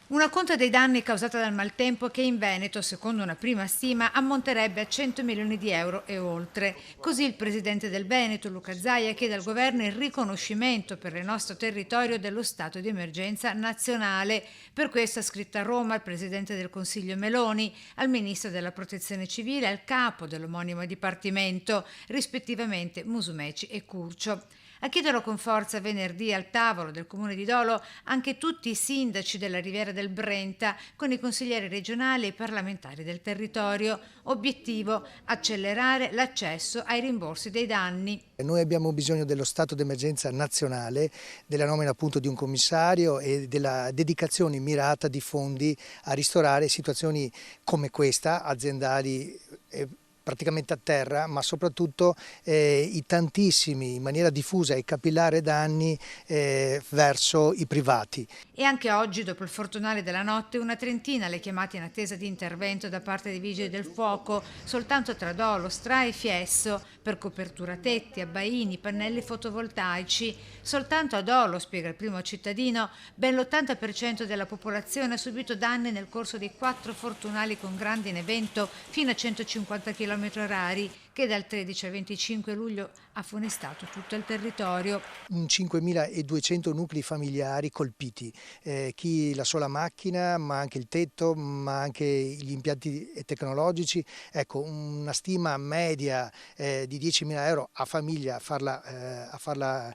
Una conta dei danni causata dal maltempo che in Veneto, secondo una prima stima, ammonterebbe a 100 milioni di euro e oltre. Così il presidente del Veneto, Luca Zaia, chiede al governo il riconoscimento per il nostro territorio dello stato di emergenza nazionale. Per questo ha scritto a Roma al presidente del Consiglio Meloni, al ministro della Protezione Civile e al capo dell'omonimo dipartimento, rispettivamente Musumeci e Curcio. A chiederlo con forza venerdì al tavolo del comune di Dolo anche tutti i sindaci della Riviera del Brenta con i consiglieri regionali e i parlamentari del territorio. Obiettivo: accelerare l'accesso ai rimborsi dei danni. Noi abbiamo bisogno dello stato d'emergenza nazionale, della nomina appunto di un commissario e della dedicazione mirata di fondi a ristorare situazioni come questa, aziendali praticamente a terra, ma soprattutto i tantissimi, in maniera diffusa e capillare danni verso i privati. E anche oggi, dopo il fortunale della notte, una trentina le chiamate in attesa di intervento da parte dei vigili del fuoco, soltanto tra Dolo, Stra e Fiesso, per copertura tetti, abbaini, pannelli fotovoltaici. Soltanto a Dolo, spiega il primo cittadino, ben l'80% della popolazione ha subito danni nel corso dei 4 fortunali con grandine e vento fino a 150 km/h che dal 13 al 25 luglio ha funestato tutto il territorio. 5.200 nuclei familiari colpiti, chi la sola macchina, ma anche il tetto, ma anche gli impianti tecnologici. Ecco, una stima media di 10.000 euro a famiglia, a farla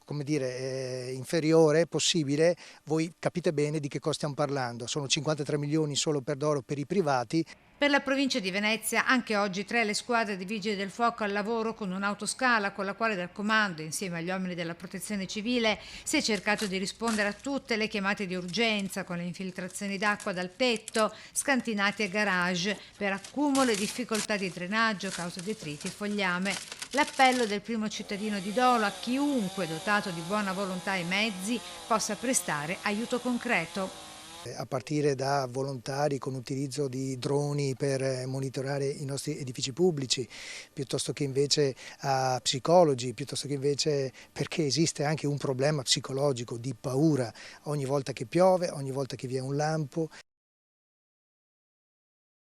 come dire, inferiore possibile, voi capite bene di che cosa stiamo parlando. Sono 53 milioni solo per Dolo per i privati. Per la provincia di Venezia anche oggi 3 le squadre di vigili del fuoco al lavoro con un'autoscala con la quale dal comando, insieme agli uomini della protezione civile, si è cercato di rispondere a tutte le chiamate di urgenza con le infiltrazioni d'acqua dal tetto, scantinati e garage per accumulo e difficoltà di drenaggio a causa detriti e fogliame. L'appello del primo cittadino di Dolo a chiunque dotato di buona volontà e mezzi possa prestare aiuto concreto. A partire da volontari con utilizzo di droni per monitorare i nostri edifici pubblici, piuttosto che invece a psicologi, piuttosto che invece perché esiste anche un problema psicologico di paura ogni volta che piove, ogni volta che vi è un lampo.